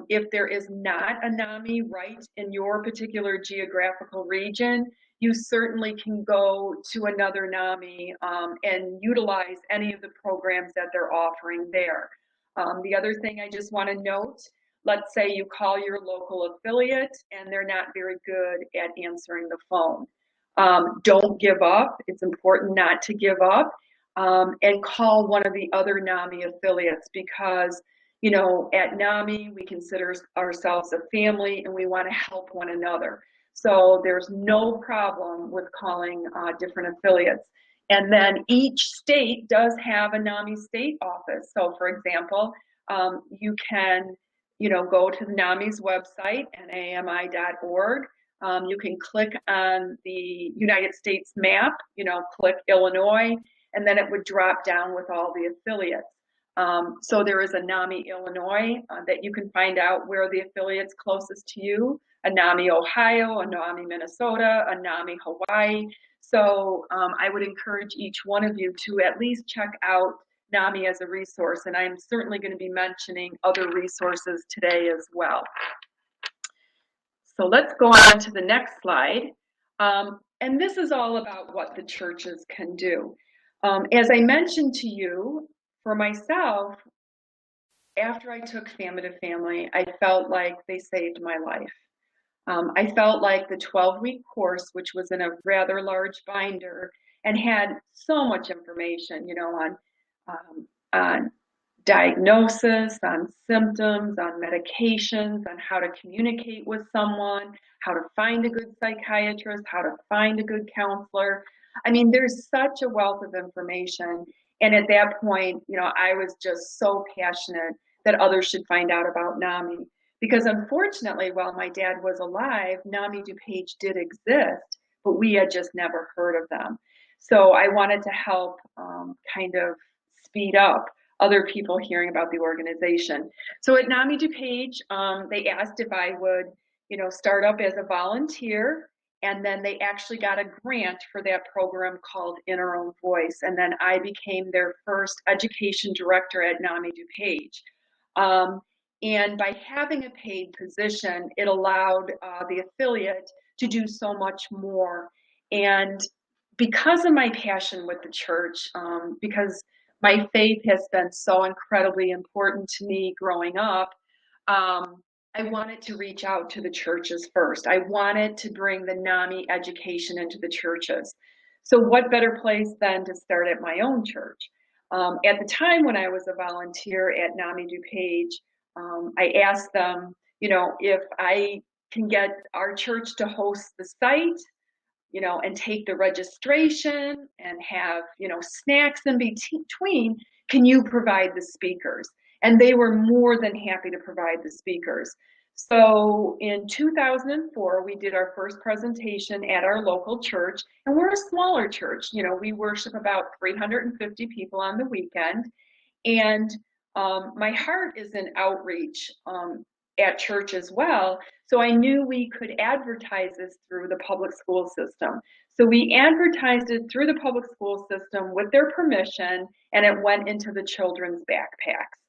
B: if there is not a NAMI right in your particular geographical region, you certainly can go to another NAMI and utilize any of the programs that they're offering there. The other thing I just want to note, let's say you call your local affiliate and they're not very good at answering the phone. Don't give up. It's important not to give up, and call one of the other NAMI affiliates, because at NAMI, we consider ourselves a family and we want to help one another. So there's no problem with calling different affiliates. And then each state does have a NAMI state office. So for example, you can, go to the NAMI's website, nami.org. You can click on the United States map, click Illinois, and then it would drop down with all the affiliates. So there is a NAMI Illinois that you can find out where the affiliate's closest to you, a NAMI Ohio, a NAMI Minnesota, a NAMI Hawaii. So I would encourage each one of you to at least check out Nami as a resource, and I'm certainly going to be mentioning other resources today as well. So let's go on to the next slide. And this is all about what the churches can do. As I mentioned to you, for myself, after I took Family to Family, I felt like they saved my life. I felt like the 12-week course, which was in a rather large binder and had so much information, on diagnosis, on symptoms, on medications, on how to communicate with someone, how to find a good psychiatrist, how to find a good counselor. I mean, there's such a wealth of information. And at that point, I was just so passionate that others should find out about NAMI. Because unfortunately, while my dad was alive, Nami DuPage did exist, but we had just never heard of them. So I wanted to help kind of speed up other people hearing about the organization. So at Nami DuPage, they asked if I would, start up as a volunteer, and then they actually got a grant for that program called In Our Own Voice, and then I became their first education director at Nami DuPage. And by having a paid position, it allowed the affiliate to do so much more. And because of my passion with the church, because my faith has been so incredibly important to me growing up, I wanted to reach out to the churches first. I wanted to bring the NAMI education into the churches. So what better place than to start at my own church? At the time when I was a volunteer at Nami DuPage, I asked them, if I can get our church to host the site, and take the registration and have, snacks in between, can you provide the speakers? And they were more than happy to provide the speakers. So in 2004, we did our first presentation at our local church, and we're a smaller church. We worship about 350 people on the weekend. And my heart is in outreach at church as well. So I knew we could advertise this through the public school system. So we advertised it through the public school system with their permission, and it went into the children's backpacks.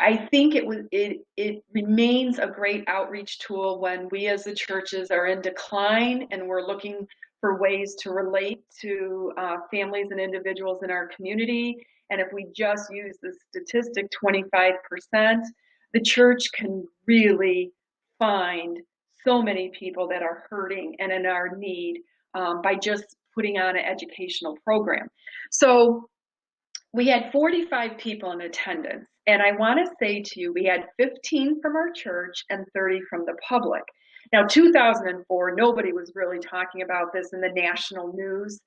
B: I think it remains a great outreach tool when we as the churches are in decline and we're looking for ways to relate to families and individuals in our community. And if we just use the statistic 25%, the church can really find so many people that are hurting and in our need by just putting on an educational program. So we had 45 people in attendance. And I want to say to you, we had 15 from our church and 30 from the public. Now, 2004, nobody was really talking about this in the national news.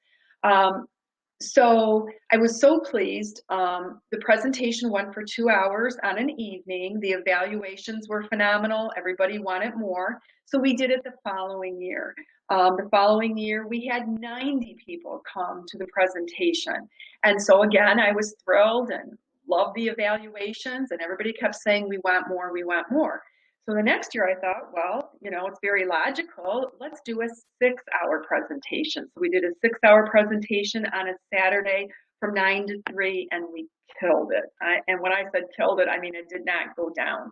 B: So I was so pleased. The presentation went for 2 hours on an evening. The evaluations were phenomenal. Everybody wanted more. So we did it the following year. The following year, we had 90 people come to the presentation. And so again, I was thrilled and loved the evaluations, and everybody kept saying, we want more, we want more. So the next year I thought, well, it's very logical. Let's do a 6-hour presentation. So we did a 6-hour presentation on a Saturday from 9 to 3, and we killed it. And when I said killed it, I mean, it did not go down,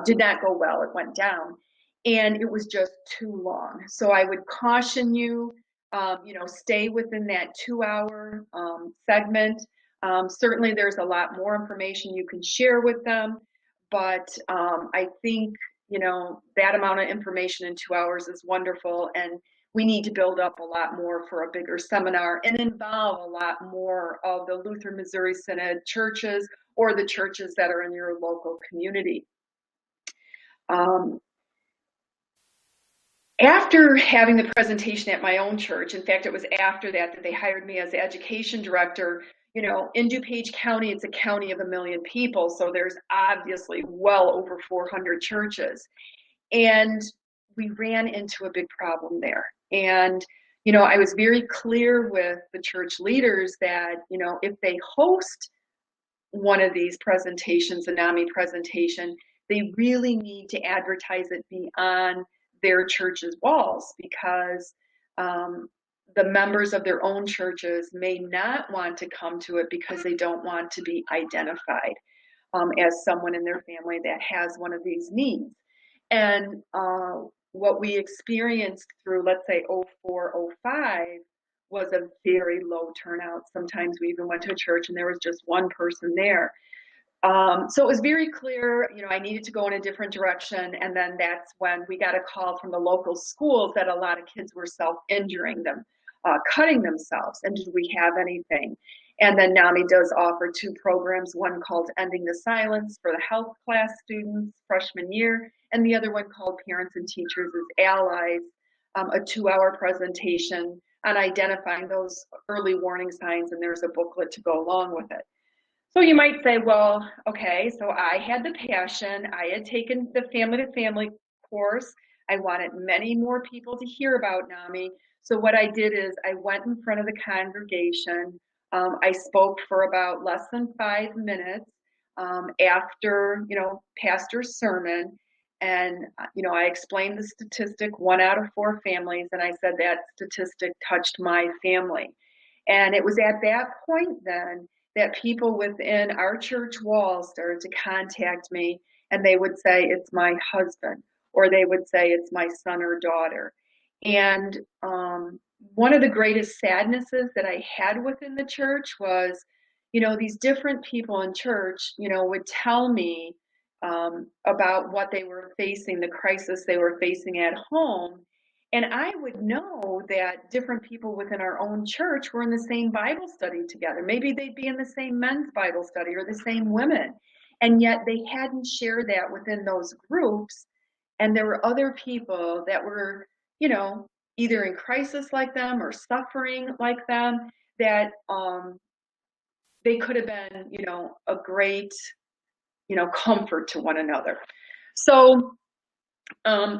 B: did not go well, it went down. And it was just too long. So I would caution you, stay within that 2-hour segment. Certainly there's a lot more information you can share with them, but I think, that amount of information in 2 hours is wonderful, and we need to build up a lot more for a bigger seminar and involve a lot more of the Lutheran Missouri Synod churches or the churches that are in your local community. After having the presentation at my own church, in fact, it was after that they hired me as the education director. In DuPage County, it's a county of 1 million people, so there's obviously well over 400 churches. And we ran into a big problem there. And, I was very clear with the church leaders that, if they host one of these presentations, a NAMI presentation, they really need to advertise it beyond their church's walls, because the members of their own churches may not want to come to it because they don't want to be identified as someone in their family that has one of these needs. And what we experienced through, let's say, 04, 05 was a very low turnout. Sometimes we even went to a church and there was just one person there. So it was very clear, I needed to go in a different direction. And then that's when we got a call from the local schools that a lot of kids were self-injuring them, cutting themselves. And did we have anything? And then Nami does offer 2 programs, one called Ending the Silence for the health class students freshman year, and the other one called Parents and Teachers as Allies, a 2-hour presentation on identifying those early warning signs, and there's a booklet to go along with it. So you might say, well, okay, so I had the passion. I had taken the family-to-family course. I wanted many more people to hear about Nami. So what I did is I went in front of the congregation. I spoke for about less than 5 minutes after, pastor's sermon. And, I explained the statistic, 1 out of 4 families. And I said that statistic touched my family. And it was at that point then that people within our church walls started to contact me, and they would say, it's my husband, or they would say, it's my son or daughter. And one of the greatest sadnesses that I had within the church was, these different people in church, would tell me about what they were facing, the crisis they were facing at home. And I would know that different people within our own church were in the same Bible study together. Maybe they'd be in the same men's Bible study or the same women. And yet they hadn't shared that within those groups. And there were other people that were, either in crisis like them or suffering like them, that they could have been, a great, comfort to one another. So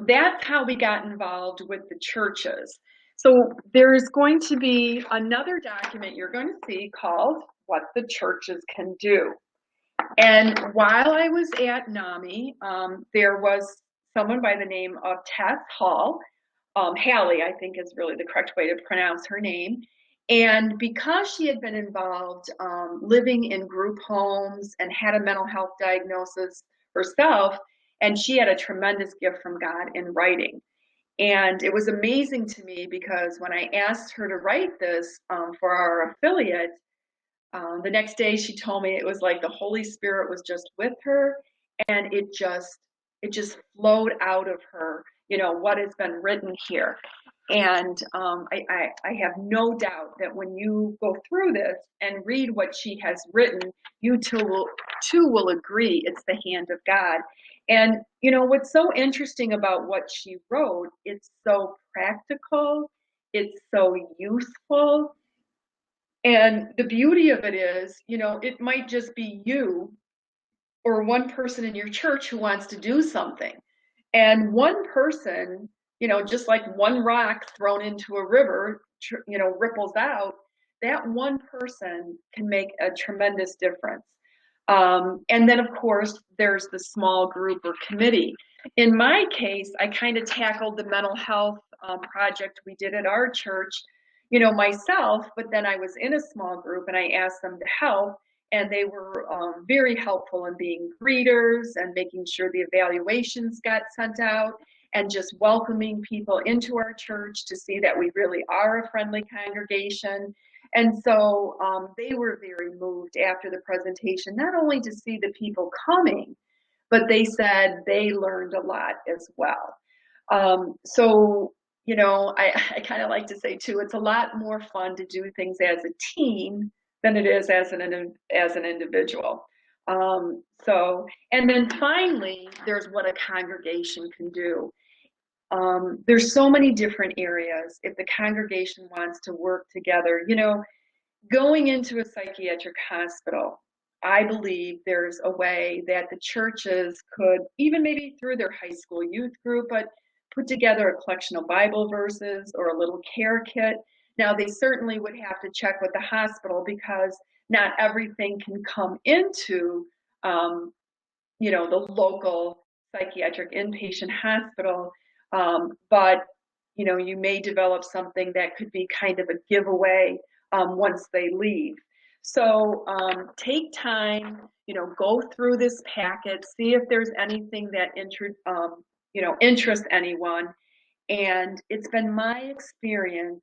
B: that's how we got involved with the churches. So there's going to be another document you're going to see called What the Churches Can Do. And while I was at Nami, there was someone by the name of Tess Hall, Hallie, I think is really the correct way to pronounce her name. And because she had been involved living in group homes and had a mental health diagnosis herself, and she had a tremendous gift from God in writing. And it was amazing to me because when I asked her to write this for our affiliate, the next day she told me it was like the Holy Spirit was just with her, and it just flowed out of her, what has been written here. And I have no doubt that when you go through this and read what she has written, you too will agree it's the hand of God. And, what's so interesting about what she wrote, it's so practical, it's so useful. And the beauty of it is, it might just be you or one person in your church who wants to do something. And one person, just like one rock thrown into a river, ripples out, that one person can make a tremendous difference. And then, of course, there's the small group or committee. In my case, I kind of tackled the mental health project we did at our church, myself, but then I was in a small group and I asked them to help. And they were very helpful in being greeters and making sure the evaluations got sent out and just welcoming people into our church to see that we really are a friendly congregation. And so they were very moved after the presentation, not only to see the people coming, but they said they learned a lot as well. So, I kind of like to say too, it's a lot more fun to do things as a team than it is as an individual. And then finally, there's what a congregation can do. There's so many different areas. If the congregation wants to work together, going into a psychiatric hospital, I believe there's a way that the churches could, even maybe through their high school youth group, but put together a collection of Bible verses or a little care kit. Now, they certainly would have to check with the hospital because not everything can come into, the local psychiatric inpatient hospital. But you may develop something that could be kind of a giveaway once they leave. So take time, go through this packet, see if there's anything that interests anyone. And it's been my experience,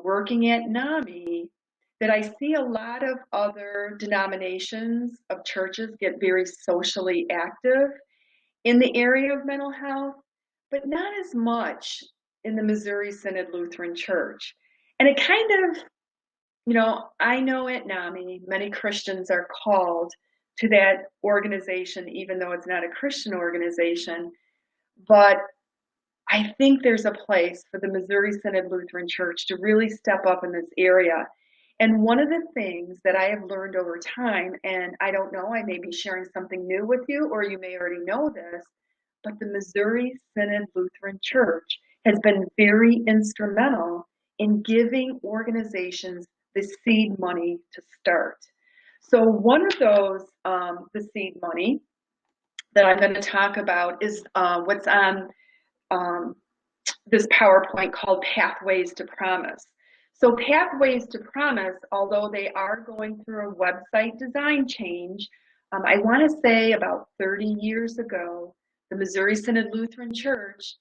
B: working at Nami, that I see a lot of other denominations of churches get very socially active in the area of mental health, but not as much in the Missouri Synod Lutheran Church. And it kind of, I know at NAMI, many Christians are called to that organization, even though it's not a Christian organization. But I think there's a place for the Missouri Synod Lutheran Church to really step up in this area. And one of the things that I have learned over time, and I don't know, I may be sharing something new with you, or you may already know this, but the Missouri Synod Lutheran Church has been very instrumental in giving organizations the seed money to start. So one of those, the seed money that I'm going to talk about is what's on this PowerPoint called Pathways to Promise. So Pathways to Promise, although they are going through a website design change, I want to say about 30 years ago, the Missouri Synod Lutheran Church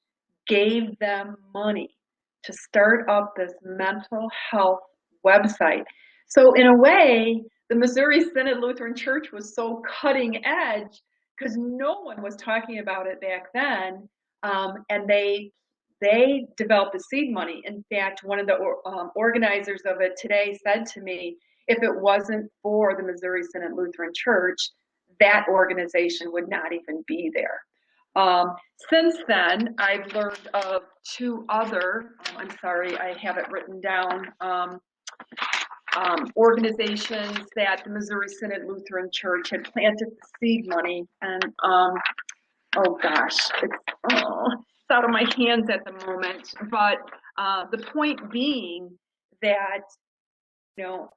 B: gave them money to start up this mental health website. So in a way, the Missouri Synod Lutheran Church was so cutting edge because no one was talking about it back then, and they developed the seed money. In fact, one of the organizers of it today said to me, if it wasn't for the Missouri Synod Lutheran Church, that organization would not even be there. Since then, I've learned of two other, I'm sorry, I have it written down, organizations that the Missouri Synod Lutheran Church had planted the seed money, and oh gosh, it's out of my hands at the moment. But the point being that,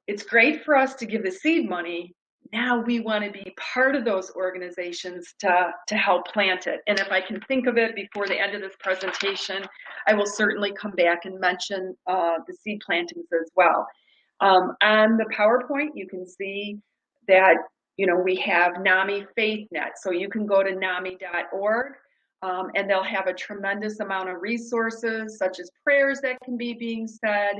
B: it's great for us to give the seed money. Now we want to be part of those organizations to help plant it. And if I can think of it before the end of this presentation, I will certainly come back and mention the seed plantings as well. On the PowerPoint, you can see that, we have NAMI FaithNet. So you can go to nami.org, and they'll have a tremendous amount of resources, such as prayers that can be being said,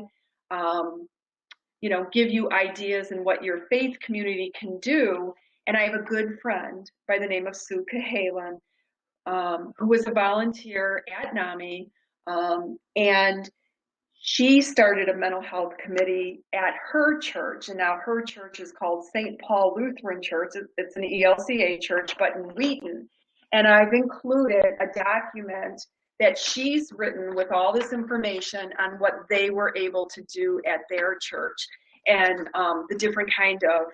B: give you ideas in what your faith community can do. And I have a good friend by the name of Sue Cahalan, who was a volunteer at NAMI, and she started a mental health committee at her church, and now her church is called St. Paul Lutheran Church. It's an ELCA church, but in Wheaton. And I've included a document that she's written with all this information on what they were able to do at their church, and the different kind of,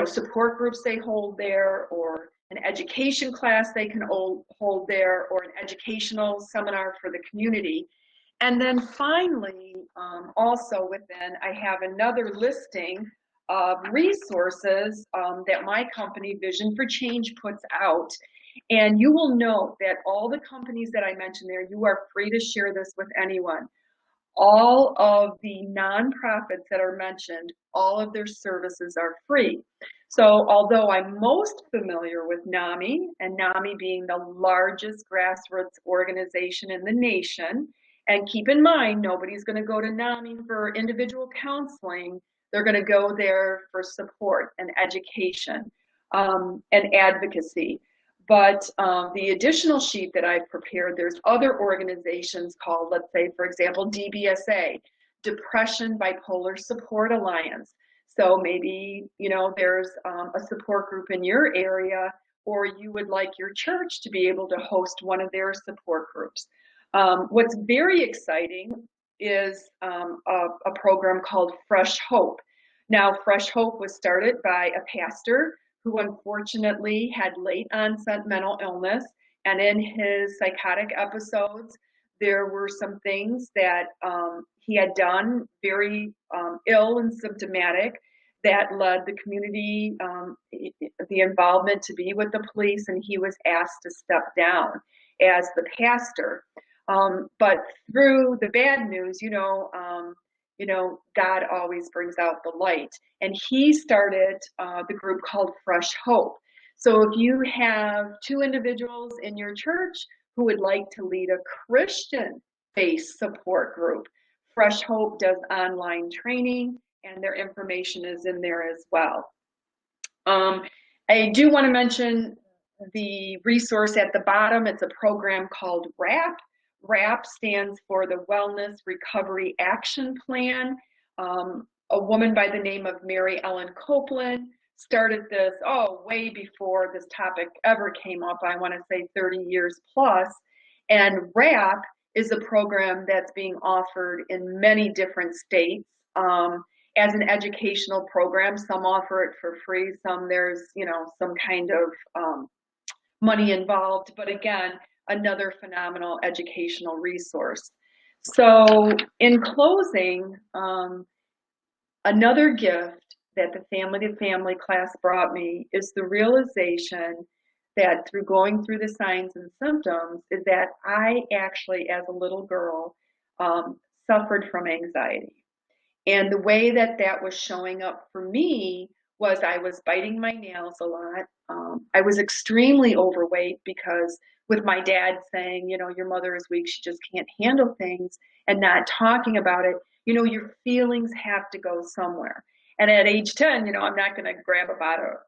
B: support groups they hold there, or an education class they can hold there, or an educational seminar for the community. And then finally, also within, I have another listing of resources that my company, Vision for Change, puts out. And you will note that all the companies that I mentioned there, you are free to share this with anyone. All of the nonprofits that are mentioned, all of their services are free. So although I'm most familiar with NAMI, and NAMI being the largest grassroots organization in the nation, and keep in mind, nobody's going to go to NAMI for individual counseling. They're going to go there for support and education and advocacy. But the additional sheet that I've prepared, there's other organizations called, let's say, for example, DBSA, Depression Bipolar Support Alliance. So maybe, there's a support group in your area, or you would like your church to be able to host one of their support groups. What's very exciting is a program called Fresh Hope. Now, Fresh Hope was started by a pastor who unfortunately had late onset mental illness, and in his psychotic episodes, there were some things that he had done very ill and symptomatic that led the community, the involvement to be with the police, and he was asked to step down as the pastor. But through the bad news, God always brings out the light. And he started the group called Fresh Hope. So if you have two individuals in your church who would like to lead a Christian-based support group, Fresh Hope does online training, and their information is in there as well. I do want to mention the resource at the bottom. It's a program called WRAP. WRAP stands for the Wellness Recovery Action Plan. A woman by the name of Mary Ellen Copeland started this, way before this topic ever came up, I want to say 30 years plus. And WRAP is a program that's being offered in many different states. As an educational program. Some offer it for free, some there's, some kind of money involved, but again, another phenomenal educational resource. So in closing, another gift that the Family to Family class brought me is the realization that through going through the signs and symptoms is that I actually, as a little girl, suffered from anxiety. And the way that that was showing up for me was I was biting my nails a lot. I was extremely overweight because with my dad saying, your mother is weak, she just can't handle things, and not talking about it, your feelings have to go somewhere. And at age 10, I'm not going to grab a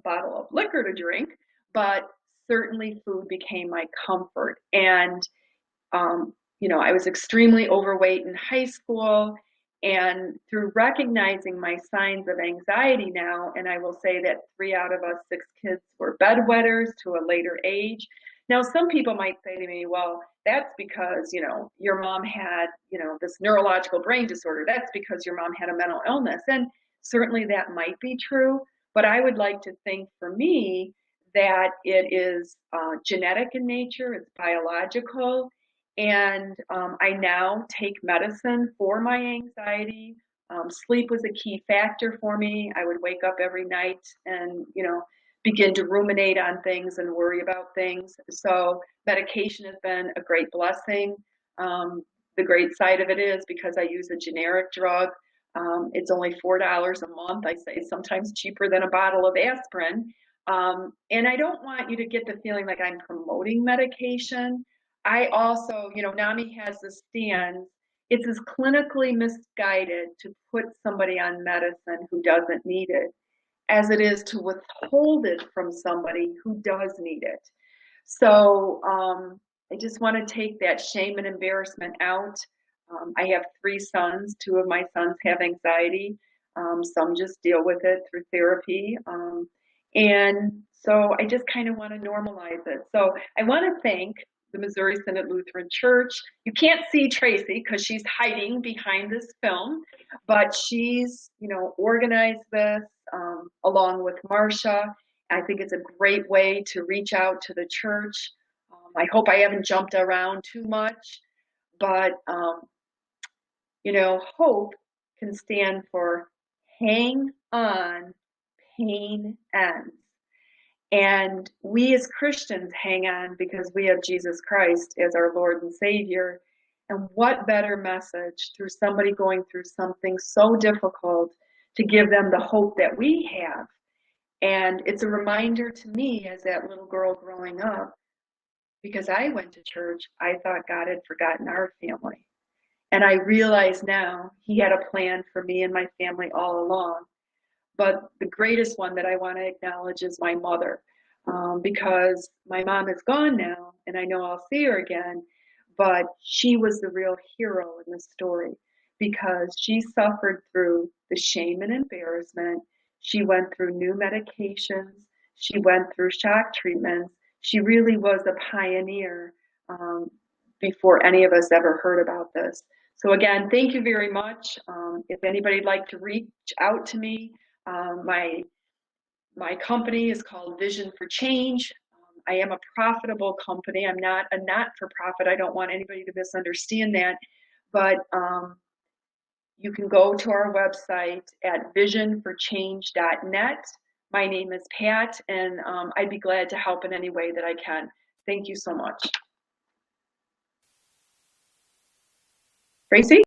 B: bottle of liquor to drink, but certainly food became my comfort. And, I was extremely overweight in high school. And through recognizing my signs of anxiety now, and I will say that 3 out of us 6 kids were bedwetters to a later age. Now, some people might say to me, well, that's because, your mom had, this neurological brain disorder. That's because your mom had a mental illness. And certainly that might be true. But I would like to think for me that it is genetic in nature, it's biological. And I now take medicine for my anxiety. Sleep was a key factor for me. I would wake up every night and, begin to ruminate on things and worry about things. So medication has been a great blessing. The great side of it is because I use a generic drug, it's only $4 a month. I say sometimes cheaper than a bottle of aspirin. And I don't want you to get the feeling like I'm promoting medication. I also, Nami has this stance. It's as clinically misguided to put somebody on medicine who doesn't need it as it is to withhold it from somebody who does need it. So I just want to take that shame and embarrassment out. I have 3 sons. 2 of my sons have anxiety. Some just deal with it through therapy. And so I just kind of want to normalize it. So I want to thank the Missouri Synod Lutheran Church. You can't see Tracy because she's hiding behind this film, but she's, organized this along with Marcia. I think it's a great way to reach out to the church. I hope I haven't jumped around too much, but, hope can stand for hang on, pain ends. And we as Christians hang on because we have Jesus Christ as our Lord and Savior. And what better message through somebody going through something so difficult to give them the hope that we have. And it's a reminder to me as that little girl growing up, because I went to church, I thought God had forgotten our family. And I realize now he had a plan for me and my family all along. But the greatest one that I want to acknowledge is my mother, because my mom is gone now, and I know I'll see her again, but she was the real hero in the story because she suffered through the shame and embarrassment. She went through new medications. She went through shock treatments. She really was a pioneer before any of us ever heard about this. So again, thank you very much. If anybody'd like to reach out to me, my company is called Vision for Change. I am a profitable company. I'm not a not-for-profit. I don't want anybody to misunderstand that. But you can go to our website at visionforchange.net. My name is Pat, and I'd be glad to help in any way that I can. Thank you so much. Tracy?